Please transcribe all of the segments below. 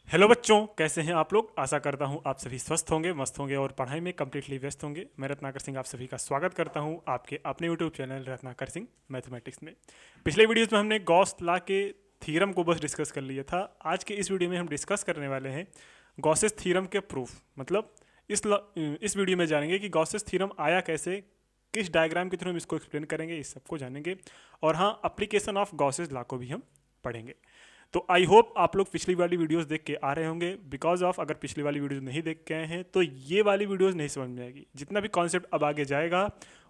Hello बच्चों, कैसे हैं आप लोग। आशा करता हूं आप सभी स्वस्थ होंगे, मस्त होंगे और पढ़ाई में कम्प्लीटली व्यस्त होंगे। मैं रत्नाकर सिंह आप सभी का स्वागत करता हूं आपके अपने YouTube channel Ratnakar Singh mathematics में। पिछले वीडियोस में हमने गॉस लॉ के थ्योरम को बस डिस्कस कर लिया था। आज के इस वीडियो में हम डिस्कस करने वाले हैं गॉसेस थ्योरम के प्रूफ। मतलब इस वीडियो में जानेंगे कि गॉसेस थ्योरम आया कैसे, किस डायग्राम के थ्रू हम इसको एक्सप्लेन करेंगे, इस सबको जानेंगे। और हाँ, एप्लीकेशन ऑफ गॉसेस लॉ को भी हम पढ़ेंगे। तो आई होप आप लोग पिछली वाली वीडियोस देख के आ रहे होंगे। बिकॉज ऑफ अगर पिछली वाली वीडियोस नहीं देख के आए हैं तो ये वाली वीडियोस नहीं समझ में आएगी। जितना भी कॉन्सेप्ट अब आगे जाएगा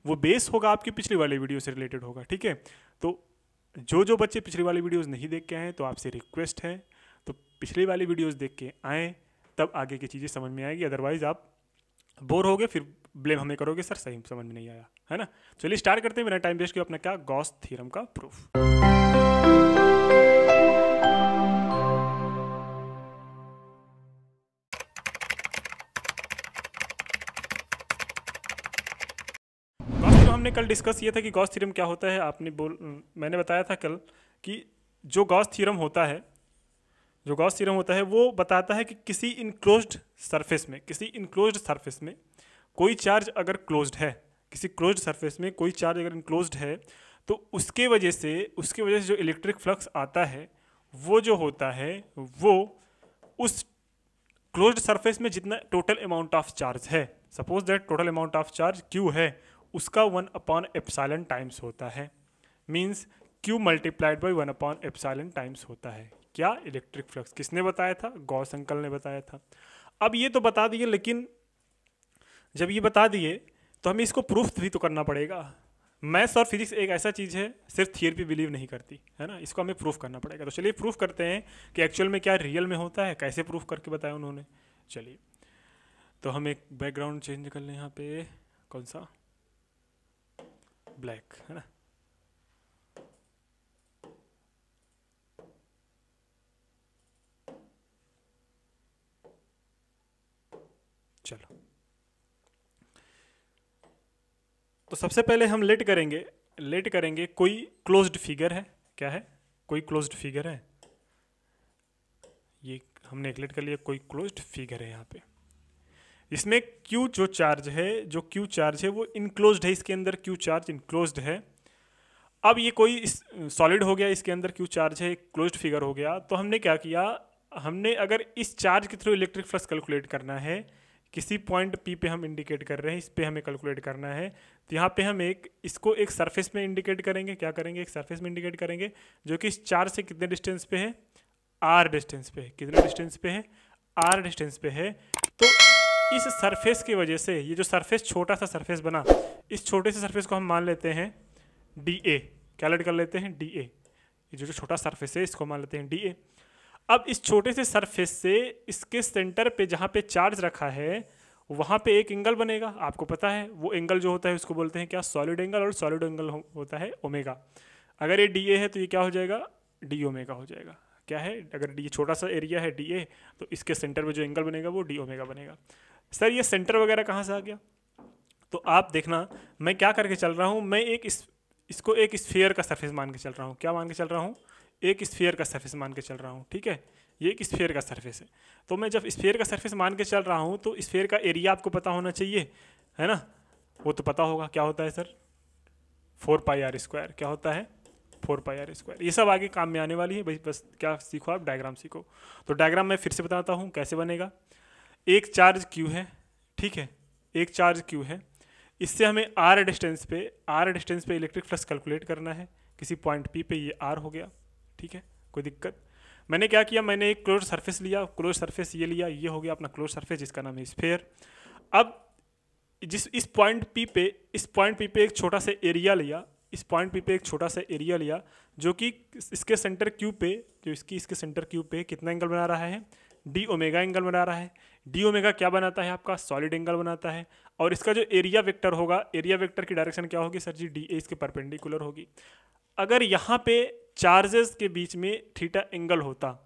वो बेस होगा आपकी पिछली वाली वीडियो से रिलेटेड होगा, ठीक है। तो जो बच्चे पिछली वाली वीडियोस नहीं देख के आए हैं तो आपसे रिक्वेस्ट है तो पिछली वाली वीडियोस देख के आएँ, तब आगे की चीज़ें समझ में आएगी। अदरवाइज आप बोर हो गए, फिर ब्लेम हमें करोगे सर सही समझ में नहीं आया, है ना। चलिए स्टार्ट करते हैं बिना टाइम वेस्ट किए अपना क्या गॉस थ्योरम का प्रूफ। गॉस थ्योरम हमने कल डिस्कस किया था कि गॉस थ्योरम क्या होता है। मैंने बताया था कल कि जो गॉस थ्योरम होता है वो बताता है कि किसी इनक्लोज्ड सरफेस में कोई चार्ज अगर क्लोज्ड है, किसी क्लोज्ड सरफेस में कोई चार्ज अगर इनक्लोज्ड है तो उसके वजह से जो इलेक्ट्रिक फ्लक्स आता है वो जो होता है वो उस क्लोज्ड सरफेस में जितना टोटल अमाउंट ऑफ चार्ज है, suppose that total amount of charge Q है, उसका 1/एप्सिलॉन टाइम्स होता है। मींस क्यू मल्टीप्लाइड बाई 1/एप्सिलॉन टाइम्स होता है क्या, इलेक्ट्रिक फ्लक्स। किसने बताया था? गॉस अंकल ने बताया था। अब ये तो बता दिए, लेकिन जब ये बता दिए तो हमें इसको प्रूफ भी तो करना पड़ेगा। मैथ्स और फिजिक्स एक ऐसा चीज़ है सिर्फ थियरी पे बिलीव नहीं करती, है ना। इसको हमें प्रूफ करना पड़ेगा। तो चलिए प्रूफ करते हैं कि एक्चुअल में क्या रियल में होता है, कैसे प्रूफ करके बताया उन्होंने। चलिए तो हम एक बैकग्राउंड चेंज कर लें, यहाँ पे कौन सा, ब्लैक, है ना। चलो तो सबसे पहले हम लेट करेंगे कोई क्लोज्ड फिगर है। क्या है? कोई क्लोज्ड फिगर है। ये हमने एक लेट कर लिया, कोई क्लोज्ड फिगर है यहाँ पे। इसमें क्यू जो क्यू चार्ज है वो इनक्लोज्ड है, इसके अंदर क्यू चार्ज इनक्लोज्ड है। अब ये कोई सॉलिड हो गया, इसके अंदर क्यू चार्ज है, क्लोज्ड फिगर हो गया। तो हमने क्या किया, हमने अगर इस चार्ज के थ्रू इलेक्ट्रिक फ्लक्स कैलकुलेट करना है, किसी पॉइंट पी पे हम इंडिकेट कर रहे हैं, इस पे हमें कैलकुलेट करना है, तो यहाँ पे हम इसको एक सरफेस में इंडिकेट करेंगे। क्या करेंगे? एक सरफेस में इंडिकेट करेंगे जो कि इस चार्ज से कितने डिस्टेंस पे है, आर डिस्टेंस पे है। कितने डिस्टेंस पे है? आर डिस्टेंस पे है। तो इस सरफेस की वजह से ये जो सरफेस, छोटा सा सरफेस बना, इस छोटे से सरफेस को हम मान लेते हैं डी ए। क्या लेट कर लेते हैं? D A. ये जो छोटा सरफेस है इसको मान लेते हैं डी ए। अब इस छोटे से सरफेस से इसके सेंटर पे जहाँ पे चार्ज रखा है वहाँ पे एक एंगल बनेगा। आपको पता है वो एंगल जो होता है उसको बोलते हैं क्या, सॉलिड एंगल। और सॉलिड एंगल होता है ओमेगा। अगर ये डी ए है तो ये क्या हो जाएगा, डी ओमेगा हो जाएगा। क्या है? अगर डी छोटा सा एरिया है डी ए तो इसके सेंटर में जो एंगल बनेगा वो डी ओमेगा बनेगा। सर ये सेंटर वगैरह कहाँ से आ गया? तो आप देखना मैं क्या करके चल रहा हूँ, मैं इसको एक स्फीयर का सरफेस मान के चल रहा हूँ। क्या मान के चल रहा हूँ? एक स्फीयर का सरफेस मान के चल रहा हूँ, ठीक है। ये एक स्फीयर का सरफेस है। तो मैं जब स्फीयर का सरफेस मान के चल रहा हूँ तो स्फीयर का एरिया आपको पता होना चाहिए, है ना। वो तो पता होगा क्या होता है सर, 4πr²। क्या होता है? 4πr²। ये सब आगे काम में आने वाली है भाई, बस क्या सीखो आप, डायग्राम सीखो। तो डायग्राम मैं फिर से बताता हूँ कैसे बनेगा। एक चार्ज क्यू है, ठीक है, एक चार्ज क्यू है। इससे हमें आर डिस्टेंस पे इलेक्ट्रिक फ्लक्स कैलकुलेट करना है। किसी पॉइंट पी पे ये आर हो गया, ठीक है, कोई दिक्कत। मैंने क्या किया, मैंने एक क्लोज सरफेस लिया, क्लोज सरफेस ये लिया, ये हो गया अपना क्लोज सरफेस जिसका नाम है स्फीयर। अब इस पॉइंट पी पे एक छोटा सा एरिया लिया, जो कि इसके सेंटर क्यू पे, इसके सेंटर क्यू पे कितना एंगल बना रहा है, डी ओमेगा एंगल बना रहा है। डी ओमेगा क्या बनाता है आपका, सॉलिड एंगल बनाता है। और इसका जो एरिया वेक्टर होगा, एरिया वेक्टर की डायरेक्शन क्या होगी सर जी, डी ए इसके परपेंडिकुलर होगी। अगर यहाँ पे चार्जेस के बीच में थीटा एंगल होता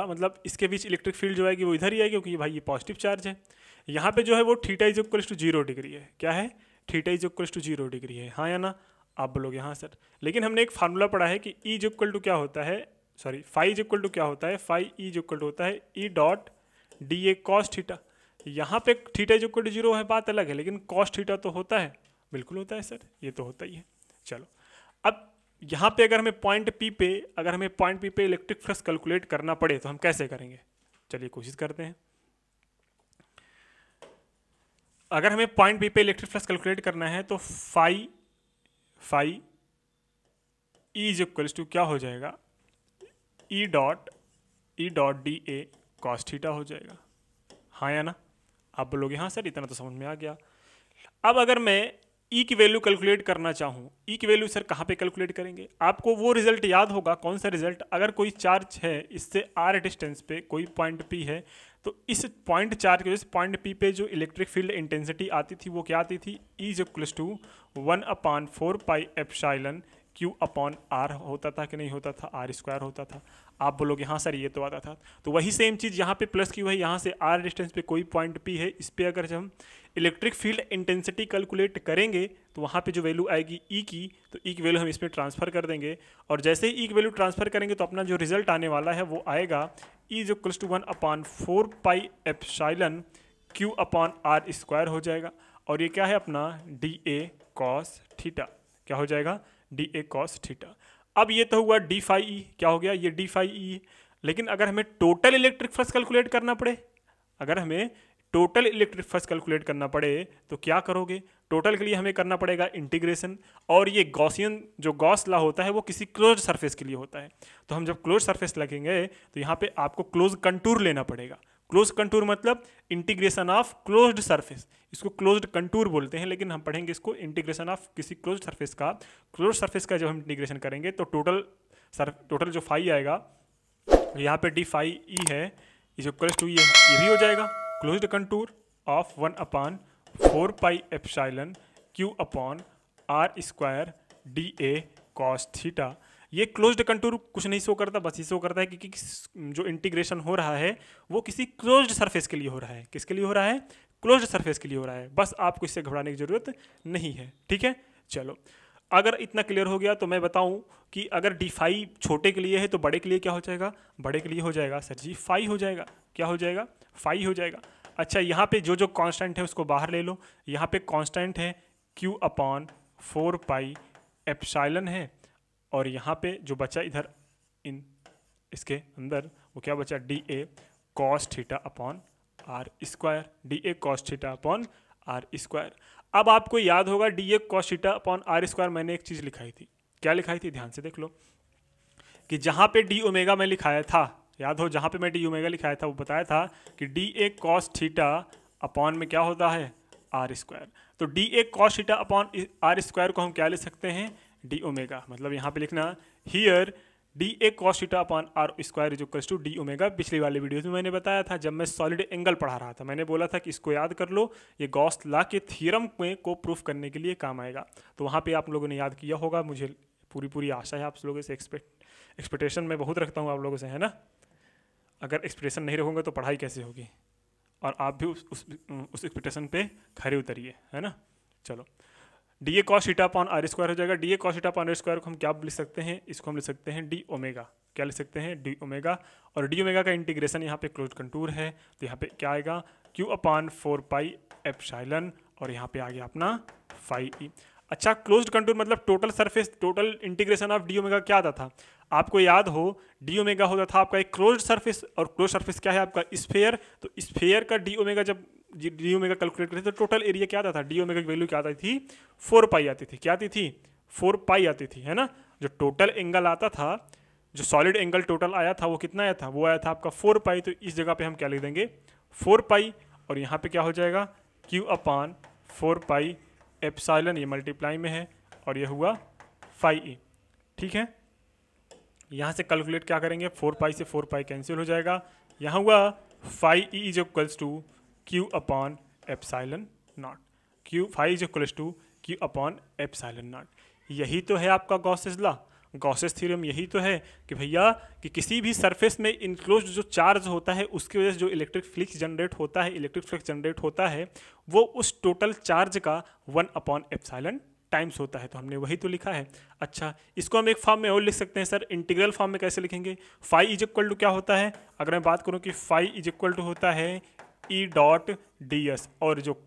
मतलब इसके बीच इलेक्ट्रिक फील्ड जो आएगी वो इधर ही आएगी, क्योंकि भाई ये पॉजिटिव चार्ज है। यहाँ पे जो है वो theta is equal to 0 degree है। क्या है? Theta is equal to 0 degree है, हाँ या ना। आप बोलोगे हाँ सर, लेकिन हमने एक फार्मूला पढ़ा है कि ई इज इक्वल टू क्या होता है, sorry phi is equal to क्या होता है, phi E is equal to होता है E dot D A cos theta. यहाँ पे थीटा इज इक्वल टू 0 है, बात अलग है, लेकिन कॉस थीटा तो होता है, बिल्कुल होता है सर, ये तो होता ही है। चलो अब यहाँ पे अगर हमें पॉइंट पी पे इलेक्ट्रिक फ्लक्स कैलकुलेट करना पड़े तो हम कैसे करेंगे, चलिए कोशिश करते हैं। अगर हमें पॉइंट पी पे इलेक्ट्रिक फ्लक्स कैलकुलेट करना है तो phi E is equals to क्या हो जाएगा, E dot D A cos theta हो जाएगा, हाँ या ना। आप बोलोगे हाँ सर इतना तो समझ में आ गया। अब अगर मैं ई की वैल्यू कैलकुलेट करना चाहूँ, ई की वैल्यू सर कहाँ पे कैलकुलेट करेंगे, आपको वो रिजल्ट याद होगा, कौन सा रिजल्ट, अगर कोई चार्ज है इससे आर डिस्टेंस पे कोई पॉइंट पी है तो इस पॉइंट चार्ज की वजह से पॉइंट पी पे जो इलेक्ट्रिक फील्ड इंटेंसिटी आती थी वो क्या आती थी, E is equals to 1/4 pi epsilon Q upon R होता था कि नहीं होता था, आर स्क्वायर होता था। आप बोलोगे हाँ सर ये तो आता था, तो वही सेम चीज़ यहाँ पे प्लस क्यू है, यहाँ से आर डिस्टेंस पे कोई पॉइंट पी है, इस पे अगर जब हम इलेक्ट्रिक फील्ड इंटेंसिटी कैलकुलेट करेंगे तो वहाँ पे जो वैल्यू आएगी ई की, तो ई की वैल्यू हम इसमें ट्रांसफर कर देंगे, और जैसे ही ई की वैल्यू ट्रांसफर करेंगे तो अपना जो रिजल्ट आने वाला है वो आएगा E is equals to 1/4 pi epsilon Q upon R square हो जाएगा, और ये क्या है अपना डी ए कॉस थीटा, क्या हो जाएगा डी ए कॉस थीटा। अब ये तो हुआ डी फाई ई, क्या हो गया ये डी फाई ई। लेकिन अगर हमें टोटल इलेक्ट्रिक फ्लक्स कैलकुलेट करना पड़े, अगर हमें टोटल इलेक्ट्रिक फ्लक्स कैलकुलेट करना पड़े तो क्या करोगे, टोटल के लिए हमें करना पड़ेगा इंटीग्रेशन, और ये गॉसियन जो गॉस लॉ होता है वो किसी क्लोज सरफेस के लिए होता है, तो हम जब क्लोज सरफेस लगेंगे तो यहाँ पे आपको क्लोज कंटूर लेना पड़ेगा। क्लोज कंटूर मतलब इंटीग्रेशन ऑफ क्लोज्ड सरफेस, इसको क्लोज्ड कंटूर बोलते हैं, लेकिन हम पढ़ेंगे इसको इंटीग्रेशन ऑफ किसी क्लोज्ड सरफेस का। क्लोज्ड सरफेस का जब हम इंटीग्रेशन करेंगे तो टोटल जो फाई आएगा, यहाँ पे डी फाई ई है इज इक्वल्स टू ये भी हो जाएगा closed contour of 1/4 pi epsilon Q upon R square D A cos theta. ये क्लोज्ड कंटूर कुछ नहीं शो करता, बस ये शो करता है कि जो इंटीग्रेशन हो रहा है वो किसी क्लोज्ड सरफेस के लिए हो रहा है। किसके लिए हो रहा है, क्लोज्ड सरफेस के लिए हो रहा है, बस आपको इससे घबराने की जरूरत नहीं है, ठीक है। चलो अगर इतना क्लियर हो गया तो मैं बताऊं कि अगर डी फाई छोटे के लिए है तो बड़े के लिए क्या हो जाएगा, बड़े के लिए हो जाएगा सर जी फाई हो जाएगा, क्या हो जाएगा फाई हो जाएगा। अच्छा यहाँ पे जो कांस्टेंट है उसको बाहर ले लो, यहाँ पे कांस्टेंट है क्यू अपॉन 4 पाई एप्सिलॉन है, और यहाँ पे जो बचा इधर इन इसके अंदर वो क्या बचा D A cos theta upon R square, D A cos theta upon R square. अब आपको याद होगा D A cos theta upon R square मैंने एक चीज़ लिखाई थी, क्या लिखाई थी, ध्यान से देख लो कि जहाँ पे डी ओमेगा मैं लिखाया था, याद हो जहाँ पे मैं डी ओमेगा लिखाया था वो बताया था कि D A cos theta upon में क्या होता है आर स्क्वायर। तो D A cos theta upon R square को हम क्या ले सकते हैं डी ओमेगा, मतलब यहाँ पे लिखना here D A cos theta upon R square is equals to D omega. पिछली वाले वीडियोस में मैंने बताया था जब मैं सॉलिड एंगल पढ़ा रहा था, मैंने बोला था कि इसको याद कर लो, ये गॉस लॉ के थ्योरम को प्रूफ करने के लिए काम आएगा। तो वहाँ पे आप लोगों ने याद किया होगा, मुझे पूरी आशा है आप लोगों से, एक्सपेक्टेशन मैं बहुत रखता हूँ आप लोगों से, है ना। अगर एक्सपेक्टेशन नहीं रखोगे तो पढ़ाई कैसे होगी, और आप भी उस एक्सपेक्टेशन पे खरे उतरिए, है ना। चलो D A cos theta upon R square हो जाएगा, D A cos theta upon R square को हम क्या लिख सकते हैं, इसको हम लिख सकते हैं डी ओमेगा, क्या लिख सकते हैं डी ओमेगा, और डी ओमेगा का इंटीग्रेशन यहाँ पे क्लोज कंटूर है तो यहाँ पे क्या आएगा क्यू अपॉन 4 पाई एप्सिलॉन, और यहाँ पे आ गया अपना फाई ई। अच्छा क्लोज्ड कंटूर मतलब total surface, total integration of D omega क्या आता था, आपको याद हो डी ओमेगा होता था आपका एक क्लोज्ड सरफेस, और क्लोज सरफेस क्या है आपका स्फेयर, तो स्फेयर का डी ओमेगा जब डी ओमेगा कैलकुलेट करते तो टोटल एरिया क्या आता था, डी ओमेगा की वैल्यू क्या आती थी 4 पाई आती थी, क्या आती थी 4 पाई आती थी, है ना। जो टोटल एंगल आता था, जो सॉलिड एंगल टोटल आया था वो कितना आया था, वो आया था आपका 4 पाई, तो इस जगह पे हम क्या लिख देंगे 4 पाई, और यहाँ पे क्या हो जाएगा क्यू अपॉन 4 पाई एप्सिलॉन, ये मल्टीप्लाई में है, और ये हुआ फाई ई, ठीक है। यहाँ से कैलकुलेट क्या करेंगे, 4 पाई से 4 पाई कैंसिल हो जाएगा, यहाँ हुआ phi E is equals to Q upon epsilon naught, Q phi is equals to Q upon epsilon naught. यही तो है आपका गॉसेस लॉ, गॉसेस थ्योरम यही तो है कि भैया कि किसी भी सरफेस में इनक्लोज्ड जो चार्ज होता है उसकी वजह से जो इलेक्ट्रिक फ्लक्स जनरेट होता है वो उस टोटल चार्ज का 1/एप्सिलॉन टाइम्स होता है, तो हमने वही तो लिखा है। अच्छा, इसको हम एक फॉर्म में और लिख सकते हैं सर, इंटीग्रल फॉर्म में कैसे लिखेंगे? फाई इज इक्वल टू क्या होता है, अगर मैं बात करूं कि फाई इज इक्वल टू होता है ई डॉट डी एस, और जो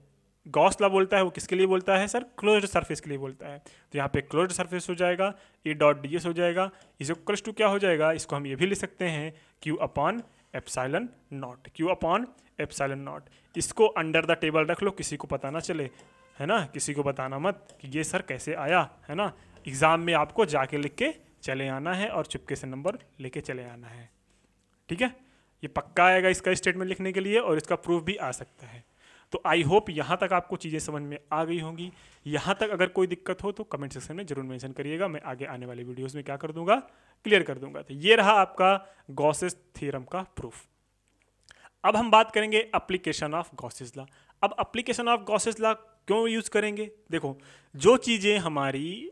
गॉस लॉ बोलता है वो किसके लिए बोलता है सर? क्लोज्ड सरफेस के लिए बोलता है। तो यहाँ पे क्लोज्ड सरफेस हो जाएगा, ई डॉट डी एस हो जाएगा, इज इक्वल्स टू क्या हो जाएगा? इसको हम ये भी लिख सकते हैं Q upon epsilon naught, Q upon epsilon not. इसको अंडर द टेबल रख लो, किसी को पता ना चले, है ना, किसी को बताना मत कि ये सर कैसे आया, है ना। एग्जाम में आपको जाके लिख के चले आना है और चुपके से नंबर लेके चले आना है, ठीक है। ये पक्का आएगा इसका स्टेटमेंट लिखने के लिए, और इसका प्रूफ भी आ सकता है। तो आई होप यहाँ तक आपको चीज़ें समझ में आ गई होंगी। यहाँ तक अगर कोई दिक्कत हो तो कमेंट सेक्शन में जरूर मेंशन करिएगा, मैं आगे आने वाले वीडियोस में क्या कर दूंगा, क्लियर कर दूंगा। तो ये रहा आपका गॉसेस थ्योरम का प्रूफ। अब हम बात करेंगे एप्लीकेशन ऑफ गॉसेस लॉ। अब एप्लीकेशन ऑफ गॉसेस लॉ क्यों यूज करेंगे? देखो, जो चीज़ें हमारी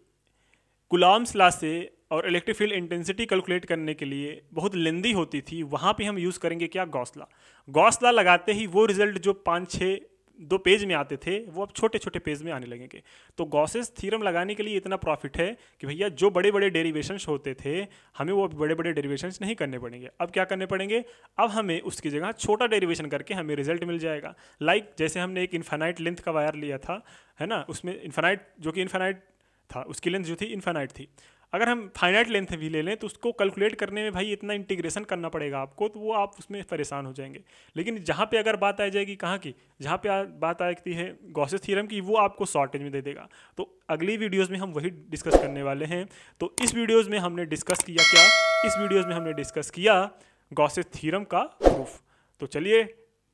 कूलॉम्स लॉ से और इलेक्ट्रिक फील्ड इंटेंसिटी कैलकुलेट करने के लिए बहुत लेंदी होती थी, वहाँ पे हम यूज़ करेंगे क्या? Gauss law. गॉस लॉ लगाते ही वो रिजल्ट जो 5-6 2 पेज में आते थे वो अब छोटे छोटे पेज में आने लगेंगे। तो गॉसेस थ्योरम लगाने के लिए इतना प्रॉफिट है कि भैया जो बड़े बड़े डेरिवेशंस होते थे हमें वो बड़े बड़े डेरिवेशंस नहीं करने पड़ेंगे। अब क्या करने पड़ेंगे? अब हमें उसकी जगह छोटा डेरिवेशन करके हमें रिजल्ट मिल जाएगा। लाइक जैसे हमने एक इन्फानाइट लेंथ का वायर लिया था, है ना, उसमें इन्फानाइट जो कि इन्फानाइट था, उसकी लेंथ जो थी इन्फानाइट थी। अगर हम फाइनाइट लेंथ भी ले लें तो उसको कैलकुलेट करने में भाई इतना इंटीग्रेशन करना पड़ेगा आपको, तो वो आप उसमें परेशान हो जाएंगे। लेकिन जहाँ पे अगर बात आ जाएगी कहाँ की, जहाँ पे बात आती है गॉसेस थ्योरम की, वो आपको शॉर्टेज में दे देगा। तो अगली वीडियोस में हम वही डिस्कस करने वाले हैं। तो इस वीडियोस में हमने डिस्कस किया क्या? इस वीडियोस में हमने डिस्कस किया गॉसेस थ्योरम का प्रूफ। तो चलिए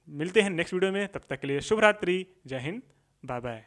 मिलते हैं नेक्स्ट वीडियो में, तब तक के लिए शुभ रात्रि, जय हिंद, बाय बाय।